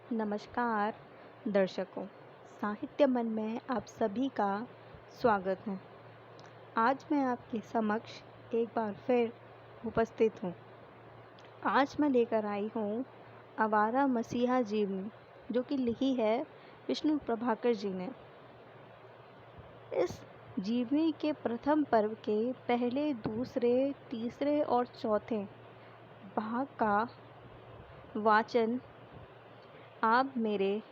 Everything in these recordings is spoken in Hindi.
नमस्कार दर्शकों, साहित्य मन में आप सभी का स्वागत है। आज मैं आपके समक्ष एक बार फिर उपस्थित हूँ। आज मैं लेकर आई हूँ आवारा मसीहा जीवनी, जो कि लिखी है विष्णु प्रभाकर जी ने। इस जीवनी के प्रथम पर्व के पहले, दूसरे, तीसरे और चौथे भाग का वाचन आप मेरे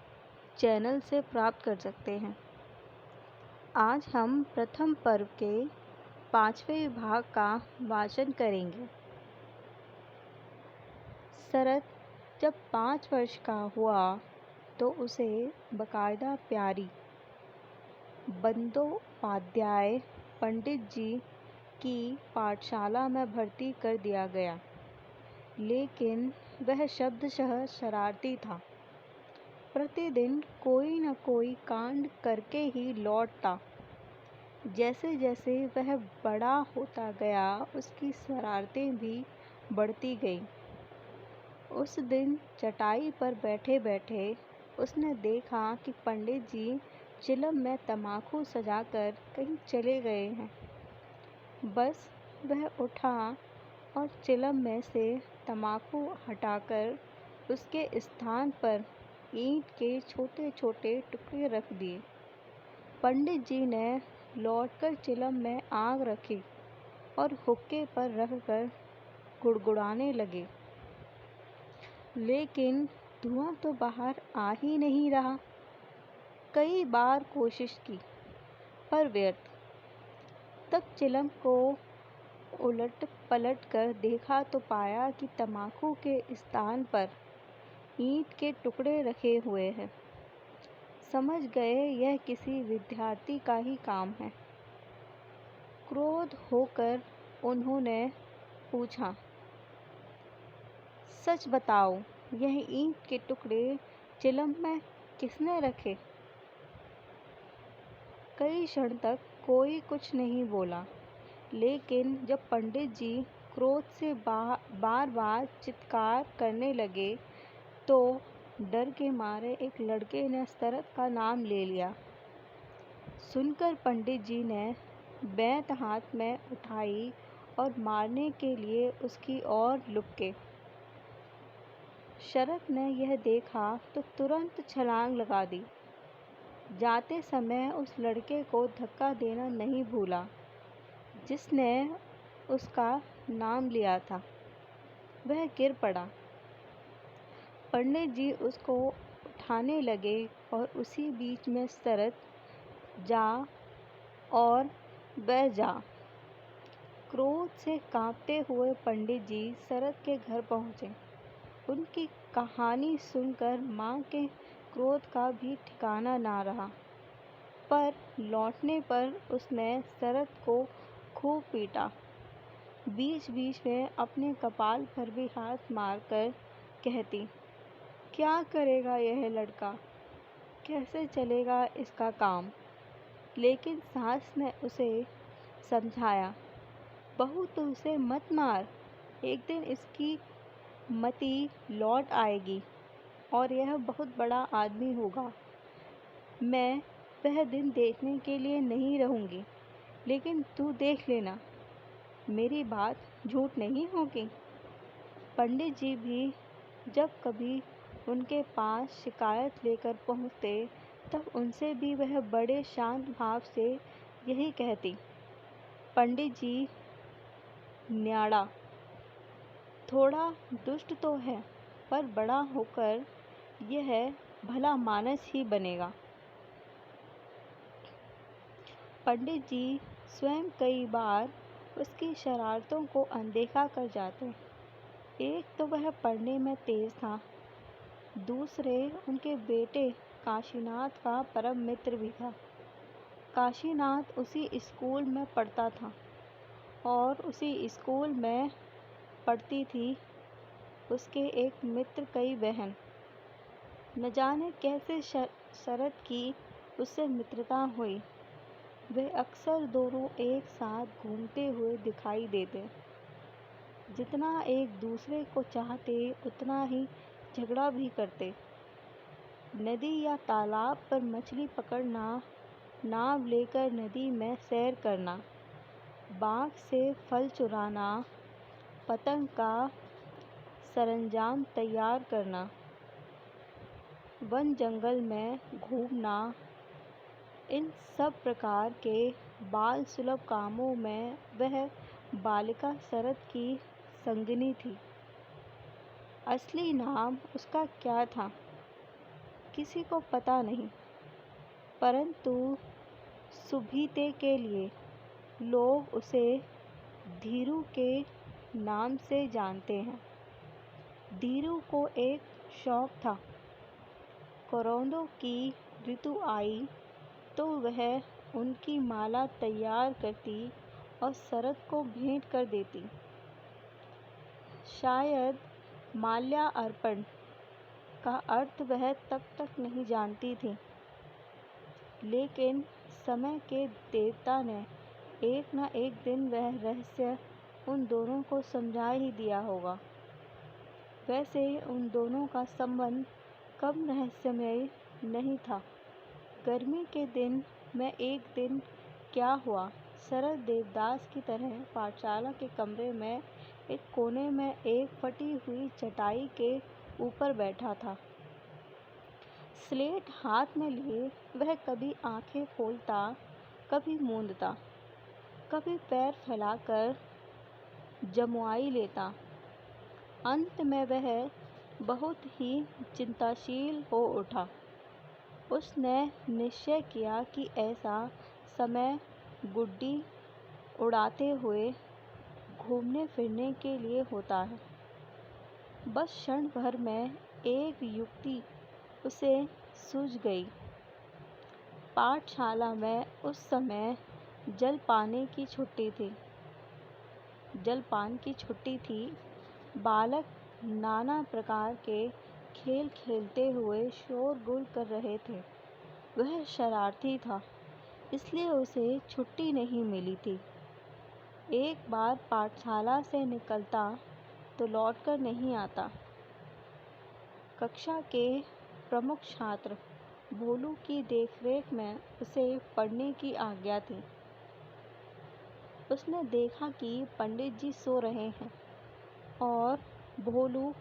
चैनल से प्राप्त कर सकते हैं। आज हम प्रथम पर्व के 5वें भाग का वाचन करेंगे। शरद जब 5 वर्ष का हुआ तो उसे बाकायदा प्यारी बंदोपाध्याय पंडित जी की पाठशाला में भर्ती कर दिया गया, लेकिन वह शब्दशः शरारती था। प्रतिदिन कोई न कोई कांड करके ही लौटता। जैसे जैसे वह बड़ा होता गया, उसकी शरारतें भी बढ़ती गईं। उस दिन चटाई पर बैठे बैठे उसने देखा कि पंडित जी चिलम में तम्बाकू सजाकर कहीं चले गए हैं। बस वह उठा और चिलम में से तम्बाकू हटाकर उसके स्थान पर ईंट के छोटे छोटे टुकड़े रख दिए। पंडित जी ने लौटकर चिलम में आग रखी और हुक्के पर रखकर गुड़गुड़ाने लगे, लेकिन धुआं तो बाहर आ ही नहीं रहा। कई बार कोशिश की पर व्यर्थ। तब चिलम को उलट पलट कर देखा तो पाया कि तम्बाकू के स्थान पर ईंट के टुकड़े रखे हुए हैं। समझ गए यह किसी विद्यार्थी का ही काम है। क्रोध होकर उन्होंने पूछा, सच बताओ, यह ईंट के टुकड़े चिलम में किसने रखे? कई क्षण तक कोई कुछ नहीं बोला, लेकिन जब पंडित जी क्रोध से बार बार चित्कार करने लगे तो डर के मारे एक लड़के ने शरद का नाम ले लिया। सुनकर पंडित जी ने बेंत हाथ में उठाई और मारने के लिए उसकी ओर लुढ़के। शरद ने यह देखा तो तुरंत छलांग लगा दी। जाते समय उस लड़के को धक्का देना नहीं भूला जिसने उसका नाम लिया था। वह गिर पड़ा। पंडित जी उसको उठाने लगे और उसी बीच में शरद जा और बह जा। क्रोध से कांपते हुए पंडित जी शरद के घर पहुँचे। उनकी कहानी सुनकर माँ के क्रोध का भी ठिकाना ना रहा, पर लौटने पर उसने शरद को खूब पीटा। बीच बीच में अपने कपाल पर भी हाथ मारकर कहती, क्या करेगा यह लड़का, कैसे चलेगा इसका काम। लेकिन सास ने उसे समझाया, बहू तू उसे मत मार, एक दिन इसकी मति लौट आएगी और यह बहुत बड़ा आदमी होगा। मैं वह दिन देखने के लिए नहीं रहूँगी, लेकिन तू देख लेना, मेरी बात झूठ नहीं होगी। पंडित जी भी जब कभी उनके पास शिकायत लेकर पहुँचते तब उनसे भी वह बड़े शांत भाव से यही कहती, पंडित जी न्याड़ा थोड़ा दुष्ट तो है, पर बड़ा होकर यह भला मानस ही बनेगा। पंडित जी स्वयं कई बार उसकी शरारतों को अनदेखा कर जाते। एक तो वह पढ़ने में तेज था, दूसरे उनके बेटे काशीनाथ का परम मित्र भी था। काशीनाथ उसी स्कूल में पढ़ता था और उसी स्कूल में पढ़ती थी उसके एक मित्र कई बहन। न जाने कैसे शरद की उससे मित्रता हुई। वे अक्सर दोनों एक साथ घूमते हुए दिखाई देते। जितना एक दूसरे को चाहते उतना ही झगड़ा भी करते। नदी या तालाब पर मछली पकड़ना, नाव लेकर नदी में सैर करना, बाग से फल चुराना, पतंग का सरंजाम तैयार करना, वन जंगल में घूमना, इन सब प्रकार के बाल सुलभ कामों में वह बालिका शरद की संगिनी थी। असली नाम उसका क्या था, किसी को पता नहीं, परंतु सुभीते के लिए लोग उसे धीरू के नाम से जानते हैं। धीरू को एक शौक था, करौंदों की ऋतु आई तो वह उनकी माला तैयार करती और शरद को भेंट कर देती। शायद माल्यार्पण का अर्थ वह तब तक नहीं जानती थी, लेकिन समय के देवता ने एक न एक दिन वह रहस्य उन दोनों को समझा ही दिया होगा। वैसे उन दोनों का संबंध कम रहस्यमय नहीं था। गर्मी के दिन में एक दिन क्या हुआ, शरद देवदास की तरह पाठशाला के कमरे में एक कोने में एक फटी हुई चटाई के ऊपर बैठा था। स्लेट हाथ में लिए वह कभी आंखें खोलता, कभी मूंदता, कभी पैर फैलाकर जमुआई लेता। अंत में वह बहुत ही चिंताशील हो उठा। उसने निश्चय किया कि ऐसा समय गुड्डी उड़ाते हुए घूमने फिरने के लिए होता है। बस क्षण भर में एक युक्ति उसे सूझ गई। पाठशाला में उस समय जलपान की छुट्टी थी। बालक नाना प्रकार के खेल खेलते हुए शोरगुल कर रहे थे। वह शरारती था, इसलिए उसे छुट्टी नहीं मिली थी। एक बार पाठशाला से निकलता तो लौटकर नहीं आता। कक्षा के प्रमुख छात्र भोलू की देखरेख में उसे पढ़ने की आज्ञा थी। उसने देखा कि पंडित जी सो रहे हैं और भोलू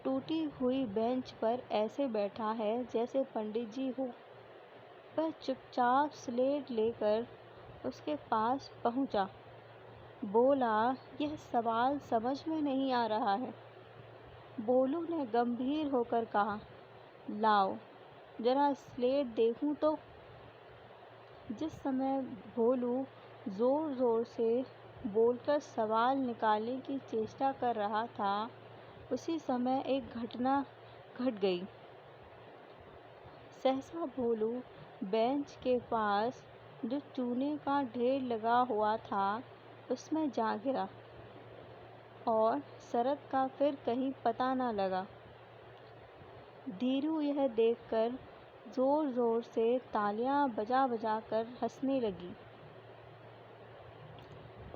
टूटी हुई बेंच पर ऐसे बैठा है जैसे पंडित जी हो। वह चुपचाप स्लेट लेकर उसके पास पहुंचा। बोला, यह सवाल समझ में नहीं आ रहा है। भोलू ने गंभीर होकर कहा, लाओ जरा स्लेट देखूं तो। जिस समय भोलू जोर जोर से बोलकर सवाल निकालने की चेष्टा कर रहा था, उसी समय एक घटना घट गई। सहसा भोलू बेंच के पास जो चूने का ढेर लगा हुआ था उसमें जा गिरा और शरद का फिर कहीं पता न लगा। धीरू यह देखकर जोर जोर से तालियां बजा बजा कर हंसने लगी।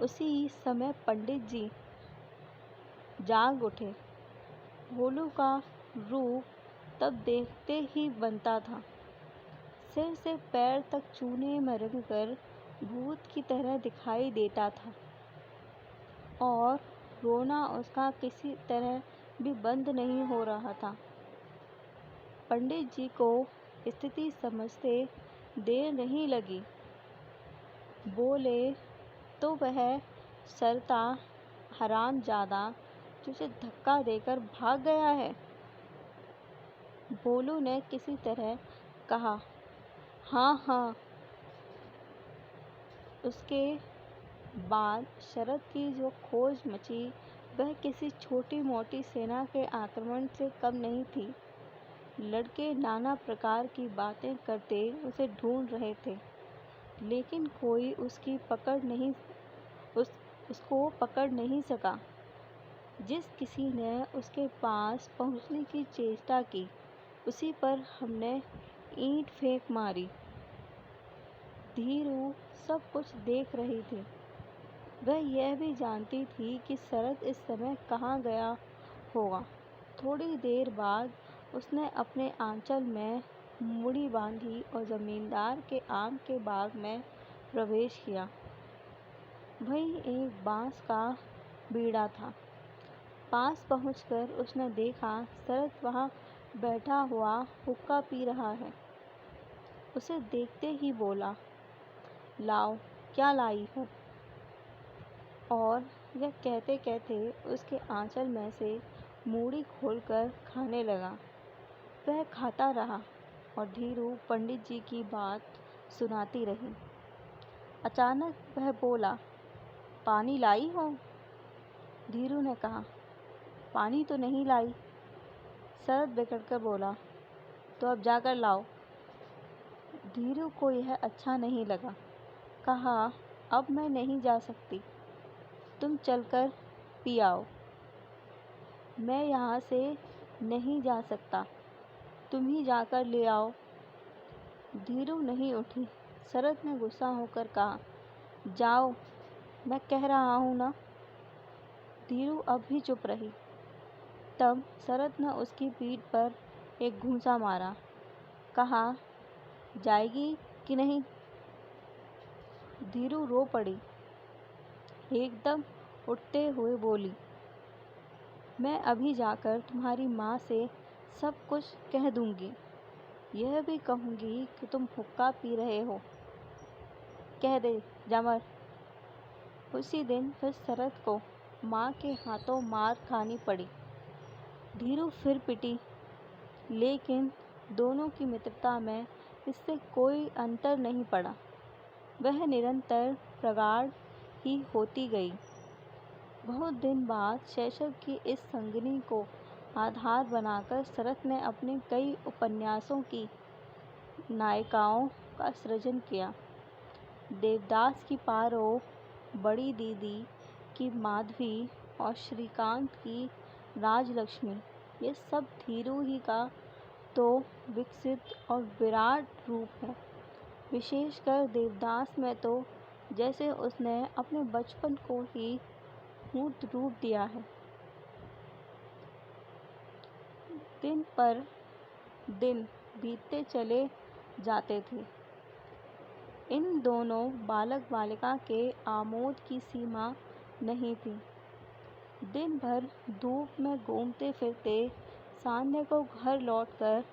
उसी समय पंडित जी जाग उठे। भोलू का रूप तब देखते ही बनता था। सिर से पैर तक चूने में रंगकर भूत की तरह दिखाई देता था और रोना उसका किसी तरह भी बंद नहीं हो रहा था। पंडित जी को स्थिति समझते देर नहीं लगी। बोले, तो वह सरता हरामजादा तुझे धक्का देकर भाग गया है। भोलू ने किसी तरह कहा, हाँ हाँ। उसके बाद शरद की जो खोज मची वह किसी छोटी मोटी सेना के आक्रमण से कम नहीं थी। लड़के नाना प्रकार की बातें करते उसे ढूंढ रहे थे, लेकिन कोई उसको पकड़ नहीं सका। जिस किसी ने उसके पास पहुंचने की चेष्टा की, उसी पर हमने ईंट फेंक मारी। धीरू सब कुछ देख रही थी। वह यह भी जानती थी कि शरद इस समय कहाँ गया होगा। थोड़ी देर बाद उसने अपने आंचल में मुड़ी बांधी और जमींदार के आम के बाग में प्रवेश किया। वहीं एक बांस का बीड़ा था। पास पहुंचकर उसने देखा शरद वहां बैठा हुआ हुक्का पी रहा है। उसे देखते ही बोला, लाओ, क्या लाई हो? और यह कहते कहते उसके आंचल में से मूड़ी खोलकर खाने लगा। वह खाता रहा और धीरू पंडित जी की बात सुनाती रही। अचानक वह बोला, पानी लाई हो? धीरू ने कहा, पानी तो नहीं लाई। शरद बिगड़कर बोला, तो अब जाकर लाओ। धीरू को यह अच्छा नहीं लगा। कहा, अब मैं नहीं जा सकती, तुम चलकर पी आओ। मैं यहाँ से नहीं जा सकता, तुम ही जाकर ले आओ। धीरू नहीं उठी। शरद ने गुस्सा होकर कहा, जाओ, मैं कह रहा हूँ ना। धीरू अब भी चुप रही। तब शरद ने उसकी पीठ पर एक घूंसा मारा। कहा, जाएगी कि नहीं? धीरू रो पड़ी। एकदम उठते हुए बोली, मैं अभी जाकर तुम्हारी माँ से सब कुछ कह दूंगी। यह भी कहूंगी कि तुम हुक्का पी रहे हो। कह दे, जामर। उसी दिन फिर शरद को माँ के हाथों मार खानी पड़ी। धीरू फिर पिटी, लेकिन दोनों की मित्रता में इससे कोई अंतर नहीं पड़ा। वह निरंतर प्रगाढ़ ही होती गई। बहुत दिन बाद शैशव की इस संगिनी को आधार बनाकर शरद ने अपने कई उपन्यासों की नायिकाओं का सृजन किया। देवदास की पारो, बड़ी दीदी की माधवी और श्रीकांत की राजलक्ष्मी, ये सब धीरू ही का तो विकसित और विराट रूप है। विशेषकर देवदास में तो जैसे उसने अपने बचपन को ही मूर्त रूप दिया है। दिन पर दिन बीतते चले जाते थे। इन दोनों बालक बालिका के आमोद की सीमा नहीं थी। दिन भर धूप में घूमते फिरते, सांध्य को घर लौटकर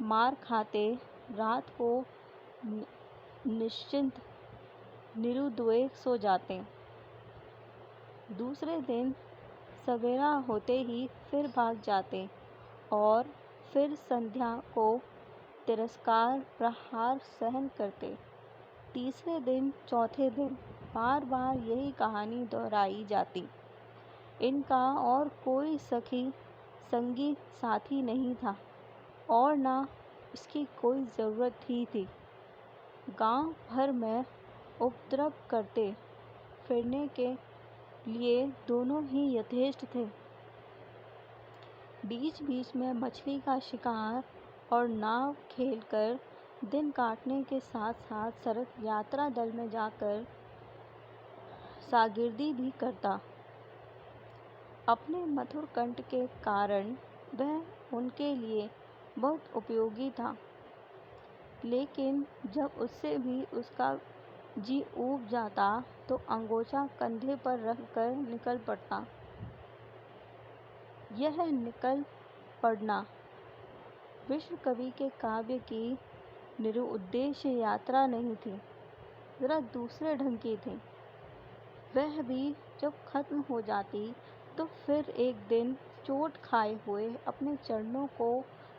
मार खाते, रात को निश्चिंत निरुद्वेग सो जाते। दूसरे दिन सवेरा होते ही फिर भाग जाते और फिर संध्या को तिरस्कार प्रहार सहन करते। तीसरे दिन, चौथे दिन बार बार यही कहानी दोहराई जाती। इनका और कोई सखी संगी साथी नहीं था और ना इसकी कोई ज़रूरत ही थी। गांव भर में उपद्रव करते फिरने के लिए दोनों ही यथेष्ट थे। बीच बीच में मछली का शिकार और नाव खेलकर दिन काटने के साथ साथ शरद यात्रा दल में जाकर शागिर्दी भी करता। अपने मधुर कंठ के कारण वह उनके लिए बहुत उपयोगी था, लेकिन जब उससे भी उसका जी ऊब जाता तो अंगोछा कंधे पर रखकर निकल पड़ता। यह निकल पड़ना विश्व कवि के काव्य की निरुद्देश्य यात्रा नहीं थी, जरा दूसरे ढंग की थी। वह भी जब खत्म हो जाती तो फिर एक दिन चोट खाए हुए अपने चरणों को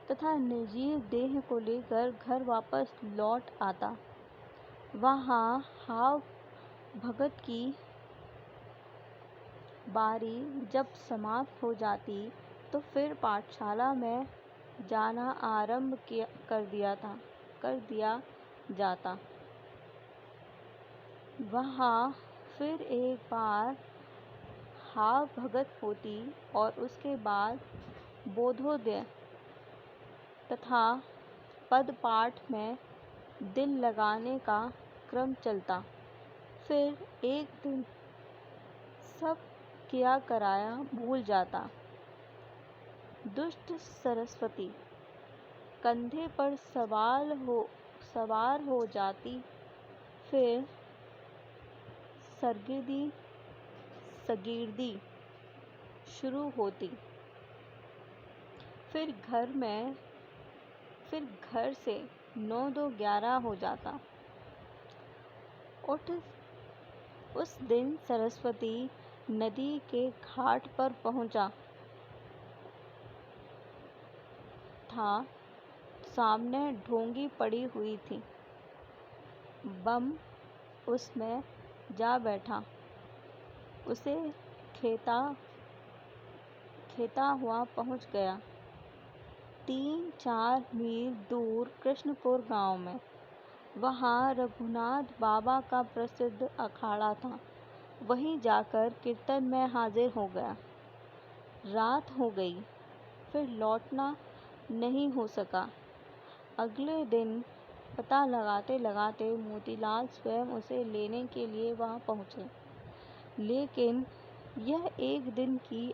तथा निर्जीव देह को लेकर घर वापस लौट आता। वहाँ हाव भगत की बारी जब समाप्त हो जाती तो फिर पाठशाला में जाना आरंभ कर दिया जाता। वहाँ फिर एक बार हाव भगत होती और उसके बाद बोधोदय तथा पदपाठ में दिल लगाने का क्रम चलता। फिर एक दिन सब किया कराया भूल जाता। दुष्ट सरस्वती कंधे पर सवार हो जाती। फिर सगीर्दी शुरू होती। फिर घर से 9-2-11 हो जाता। उस दिन सरस्वती नदी के घाट पर पहुंचा था। सामने ढोंगी पड़ी हुई थी। बम उसमें जा बैठा। उसे खेता हुआ पहुंच गया। 3-4 मील दूर कृष्णपुर गांव में। वहाँ रघुनाथ बाबा का प्रसिद्ध अखाड़ा था। वहीं जाकर कीर्तन में हाजिर हो गया। रात हो गई। फिर लौटना नहीं हो सका। अगले दिन पता लगाते लगाते मोतीलाल स्वयं उसे लेने के लिए वहाँ पहुँचे। लेकिन यह एक दिन की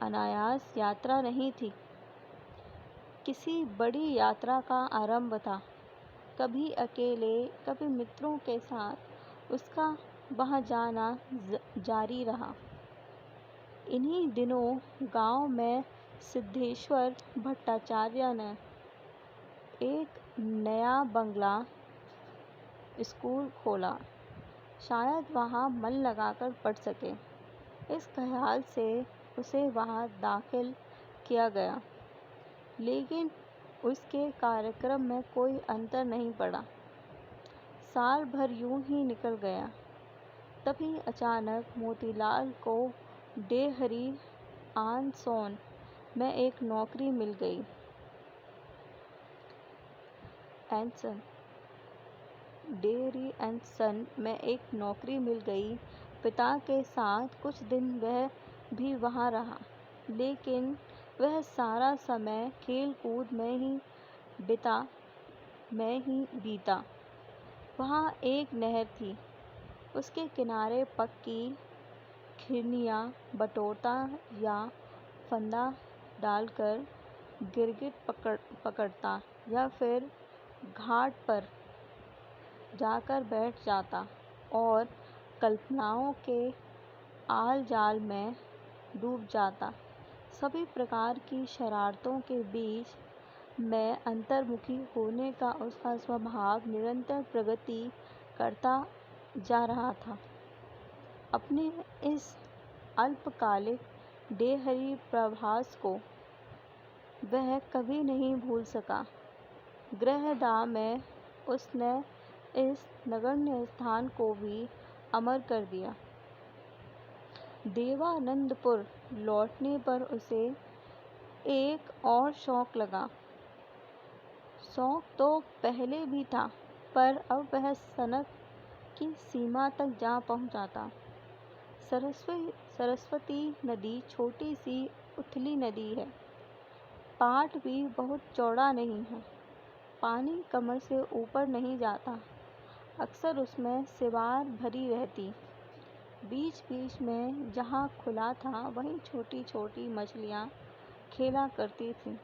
अनायास यात्रा नहीं थी, किसी बड़ी यात्रा का आरंभ था। कभी अकेले, कभी मित्रों के साथ उसका वहाँ जाना जारी रहा। इन्हीं दिनों गांव में सिद्धेश्वर भट्टाचार्य ने एक नया बंगला स्कूल खोला। शायद वहाँ मन लगाकर पढ़ सके, इस ख्याल से उसे वहाँ दाखिल किया गया। लेकिन उसके कार्यक्रम में कोई अंतर नहीं पड़ा। साल भर यूं ही निकल गया। तभी अचानक मोतीलाल को डेहरी ऑन सोन में एक नौकरी मिल गई। डेयरी एंड सन में एक नौकरी मिल गई। पिता के साथ कुछ दिन वह भी वहाँ रहा, लेकिन वह सारा समय खेल कूद में ही बीता। वहाँ एक नहर थी। उसके किनारे पक्की खिरनियाँ बटोरता या फंदा डालकर गिरगिट पकड़ता या फिर घाट पर जाकर बैठ जाता और कल्पनाओं के आल जाल में डूब जाता। सभी प्रकार की शरारतों के बीच में अंतर्मुखी होने का उसका स्वभाव निरंतर प्रगति करता जा रहा था। अपने इस अल्पकालिक डेहरी प्रवास को वह कभी नहीं भूल सका। गृहदाह में उसने इस नगण्य स्थान को भी अमर कर दिया। देवानंदपुर लौटने पर उसे एक और शौक लगा। शौक तो पहले भी था, पर अब वह सनक की सीमा तक जा पहुंचा था। सरस्वती नदी छोटी सी उथली नदी है। पाट भी बहुत चौड़ा नहीं है। पानी कमर से ऊपर नहीं जाता। अक्सर उसमें सिवार भरी रहती। बीच बीच में जहाँ खुला था, वहीं छोटी छोटी मछलियाँ खेला करती थीं।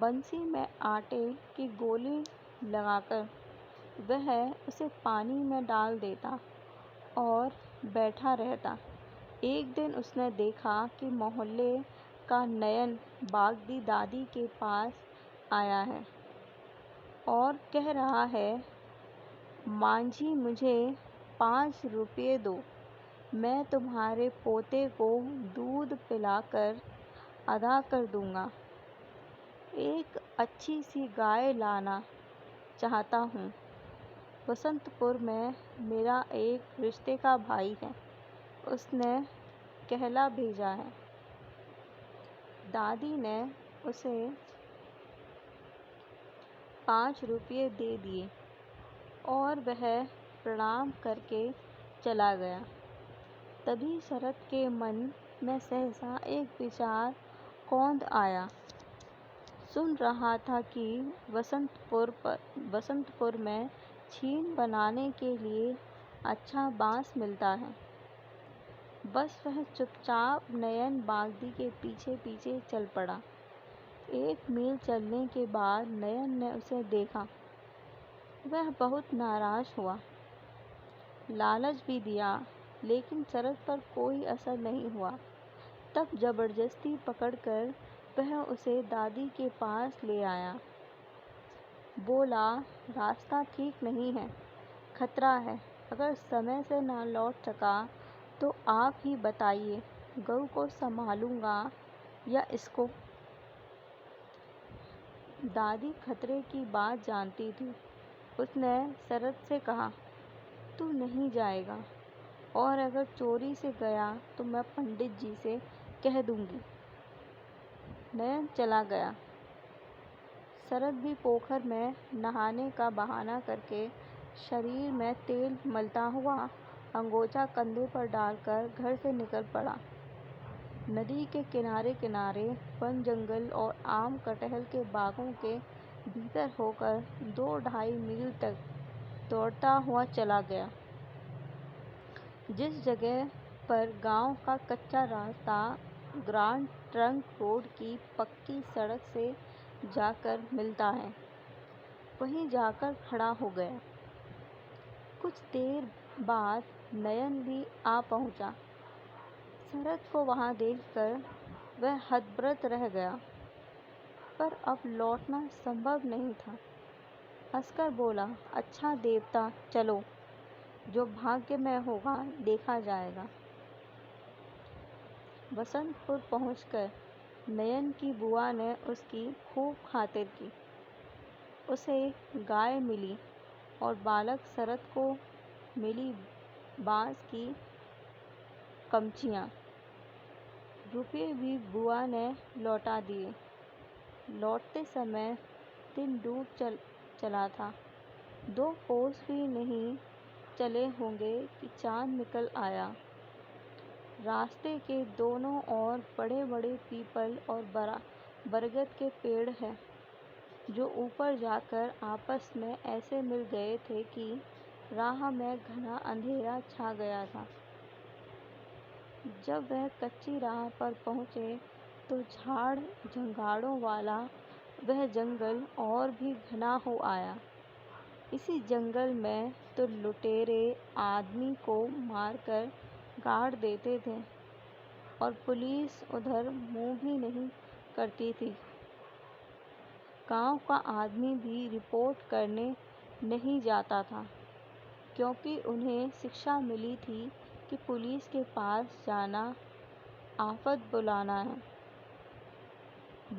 बंसी में आटे की गोली लगाकर वह उसे पानी में डाल देता और बैठा रहता। एक दिन उसने देखा कि मोहल्ले का नयन बागदी दादी के पास आया है और कह रहा है, मांझी मुझे 5 रुपये दो, मैं तुम्हारे पोते को दूध पिलाकर अदा कर दूंगा। एक अच्छी सी गाय लाना चाहता हूँ। बसंतपुर में मेरा एक रिश्ते का भाई है, उसने कहला भेजा है। दादी ने उसे 5 रुपये दे दिए और वह प्रणाम करके चला गया। तभी शरद के मन में सहसा एक विचार कौंध आया। सुन रहा था कि बसंतपुर में छीन बनाने के लिए अच्छा बांस मिलता है। बस वह चुपचाप नयन बागदी के पीछे पीछे चल पड़ा। 1 मील चलने के बाद नयन ने उसे देखा। वह बहुत नाराज हुआ। लालच भी दिया, लेकिन शरद पर कोई असर नहीं हुआ। तब जबरदस्ती पकड़कर वह उसे दादी के पास ले आया। बोला, रास्ता ठीक नहीं है, खतरा है। अगर समय से ना लौट सका तो आप ही बताइए, गऊ को संभालूंगा या इसको। दादी खतरे की बात जानती थी। उसने शरद से कहा, तू नहीं जाएगा, और अगर चोरी से गया तो मैं पंडित जी से कह दूंगी। नयन चला गया। शरद भी पोखर में नहाने का बहाना करके शरीर में तेल मलता हुआ अंगोछा कंधे पर डालकर घर से निकल पड़ा। नदी के किनारे किनारे वन जंगल और आम कटहल के बागों के भीतर होकर 2-2.5 मील तक दौड़ता हुआ चला गया। जिस जगह पर गांव का कच्चा रास्ता ग्रांड ट्रंक रोड की पक्की सड़क से जाकर मिलता है, वहीं जाकर खड़ा हो गया। कुछ देर बाद नयन भी आ पहुंचा। शरद को वहां देखकर वह हतप्रभ रह गया, पर अब लौटना संभव नहीं था। हंसकर बोला, अच्छा देवता, चलो, जो भाग्य में होगा देखा जाएगा। बसंतपुर पहुंचकर नयन की बुआ ने उसकी खूब खातिर की। उसे गाय मिली और बालक शरद को मिली बांस की कमचियाँ। रुपये भी बुआ ने लौटा दिए। लौटते समय दिन डूब चला था। 2 कोस भी नहीं चले होंगे कि चांद निकल आया। रास्ते के दोनों ओर बड़े बड़े पीपल और बरगद के पेड़ हैं, जो ऊपर जाकर आपस में ऐसे मिल गए थे कि राह में घना अंधेरा छा गया था। जब वह कच्ची राह पर पहुंचे तो झाड़ झंगाड़ों वाला वह जंगल और भी घना हो आया। इसी जंगल में तो लुटेरे आदमी को मारकर गाड़ देते थे और पुलिस उधर मुंह भी नहीं करती थी। गांव का आदमी भी रिपोर्ट करने नहीं जाता था, क्योंकि उन्हें शिक्षा मिली थी कि पुलिस के पास जाना आफत बुलाना है।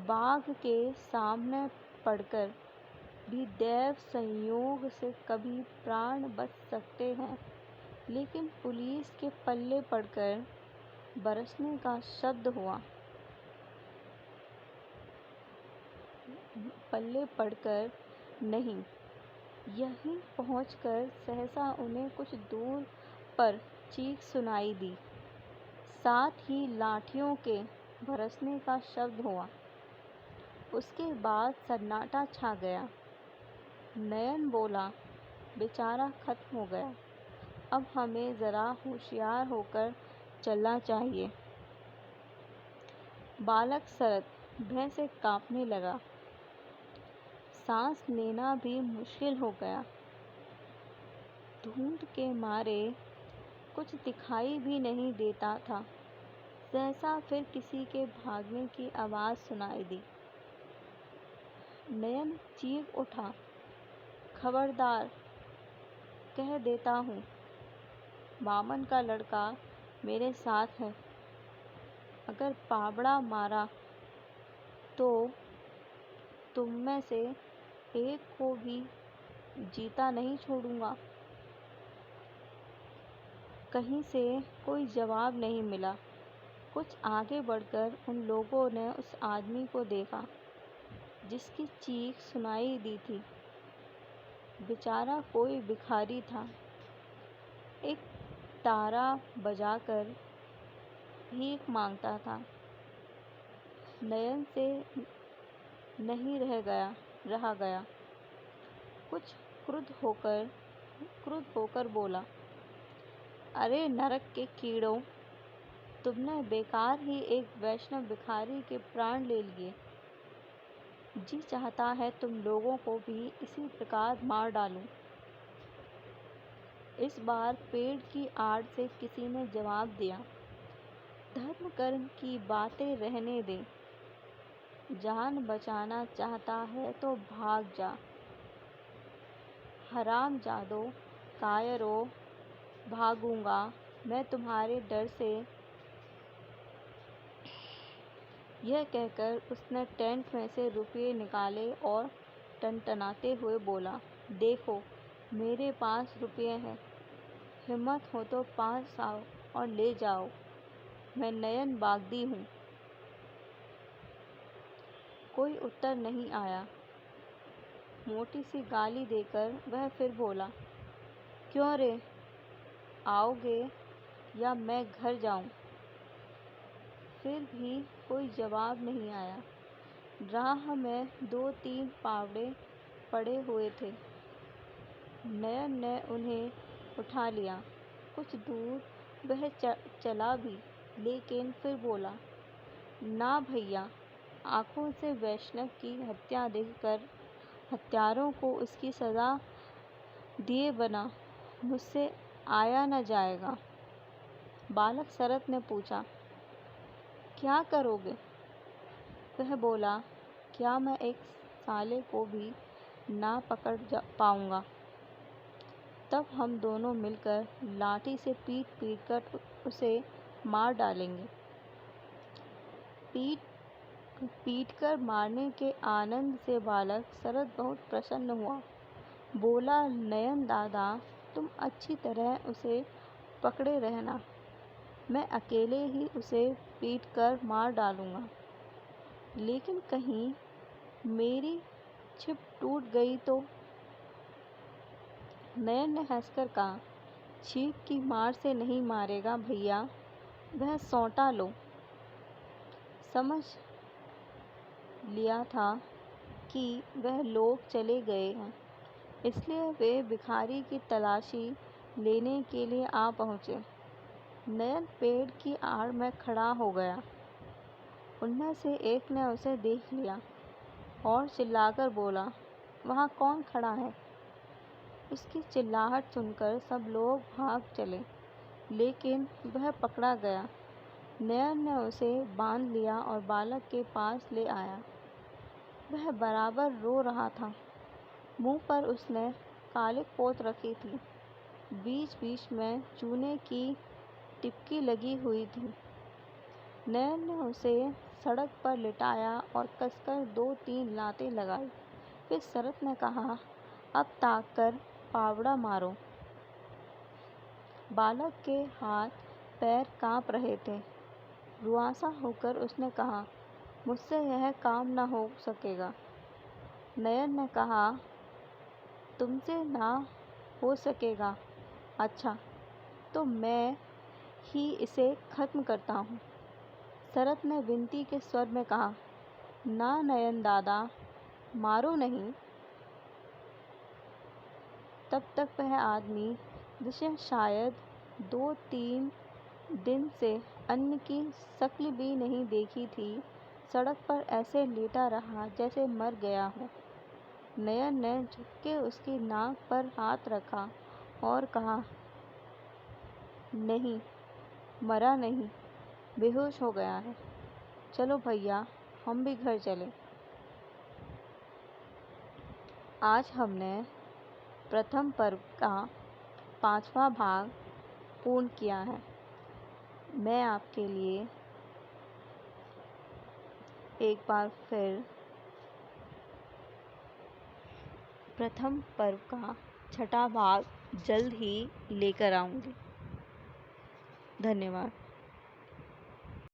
बाघ के सामने पड़कर भी दैव संयोग से कभी प्राण बच सकते हैं, लेकिन पुलिस के पल्ले पड़कर बरसने का शब्द हुआ। पल्ले पड़कर नहीं। यहीं पहुंचकर सहसा उन्हें कुछ दूर पर चीख सुनाई दी। साथ ही लाठियों के बरसने का शब्द हुआ। उसके बाद सन्नाटा छा गया। नयन बोला, बेचारा खत्म हो गया। अब हमें जरा होशियार होकर चलना चाहिए। बालक शरद भय से कांपने लगा। सांस लेना भी मुश्किल हो गया। धुंध के मारे कुछ दिखाई भी नहीं देता था। सहसा फिर किसी के भागने की आवाज़ सुनाई दी। नयन चीख उठा, खबरदार, कह देता हूँ, बामन का लड़का मेरे साथ है। अगर पाबड़ा मारा तो तुम में से एक को भी जीता नहीं छोड़ूंगा। कहीं से कोई जवाब नहीं मिला। कुछ आगे बढ़कर उन लोगों ने उस आदमी को देखा जिसकी चीख सुनाई दी थी। बेचारा कोई भिखारी था। एक तारा बजाकर भीख मांगता था। नयन से नहीं रहा गया। कुछ क्रुद्ध होकर बोला, अरे नरक के कीड़ों, तुमने बेकार ही एक वैष्णव भिखारी के प्राण ले लिए। जी चाहता है तुम लोगों को भी इसी प्रकार मार डालूं। इस बार पेड़ की आड़ से किसी ने जवाब दिया, धर्म कर्म की बातें रहने दे, जान बचाना चाहता है तो भाग जा। हरामजादो, कायरो, भागूंगा मैं तुम्हारे डर से। यह कहकर उसने टेंट में से रुपये निकाले और टनटनाते हुए बोला, देखो मेरे पास रुपये हैं, हिम्मत हो तो पास आओ और ले जाओ, मैं नयन बागदी हूँ। कोई उत्तर नहीं आया। मोटी सी गाली देकर वह फिर बोला, क्यों रे, आओगे या मैं घर जाऊँ? फिर भी कोई जवाब नहीं आया। राह में 2-3 पावड़े पड़े हुए थे। नयन ने उन्हें उठा लिया। कुछ दूर वह चला भी, लेकिन फिर बोला, ना भैया, आँखों से वैष्णव की हत्या देखकर हत्यारों को उसकी सज़ा दिए बिना मुझसे आया न जाएगा। बालक शरत ने पूछा, क्या करोगे? वह बोला, क्या मैं एक साले को भी ना पकड़ पाऊंगा? तब हम दोनों मिलकर लाठी से पीट कर उसे मार डालेंगे। पीट कर मारने के आनंद से बालक शरद बहुत प्रसन्न हुआ। बोला, नयन दादा, तुम अच्छी तरह उसे पकड़े रहना, मैं अकेले ही उसे पीट कर मार डालूंगा। लेकिन कहीं मेरी छिप टूट गई तो? नयन ने हंसकर कहा, छिप की मार से नहीं मारेगा भैया, वह सौंटा लो। समझ लिया था कि वह लोग चले गए हैं, इसलिए वे भिखारी की तलाशी लेने के लिए आ पहुँचे। नयन पेड़ की आड़ में खड़ा हो गया। उनमें से एक ने उसे देख लिया और चिल्लाकर बोला, वहाँ कौन खड़ा है? उसकी चिल्लाहट सुनकर सब लोग भाग चले, लेकिन वह पकड़ा गया। नयन ने उसे बांध लिया और बालक के पास ले आया। वह बराबर रो रहा था। मुंह पर उसने कालिक पोत रखी थी। बीच-बीच में चूने की टिपकी लगी हुई थी। नयन ने उसे सड़क पर लिटाया और कसकर 2-3 लातें लगाई। फिर शरत ने कहा, अब ताक कर पावड़ा मारो। बालक के हाथ पैर कांप रहे थे। रुआंसा होकर उसने कहा, मुझसे यह काम न हो सकेगा। नयन ने कहा, तुमसे ना हो सकेगा? अच्छा, तो मैं ही इसे खत्म करता हूँ। शरत ने विनती के स्वर में कहा, ना नयन दादा, मारो नहीं। तब तक वह आदमी, जिसे शायद 2-3 दिन से अन्न की शक्ल भी नहीं देखी थी, सड़क पर ऐसे लेटा रहा जैसे मर गया हो। नयन ने झुकके उसकी नाक पर हाथ रखा और कहा, नहीं, मरा नहीं, बेहोश हो गया है। चलो भैया, हम भी घर चले। आज हमने प्रथम पर्व का 5वां भाग पूर्ण किया है। मैं आपके लिए एक बार फिर प्रथम पर्व का 6वां भाग जल्द ही लेकर आऊँगी। धन्यवाद।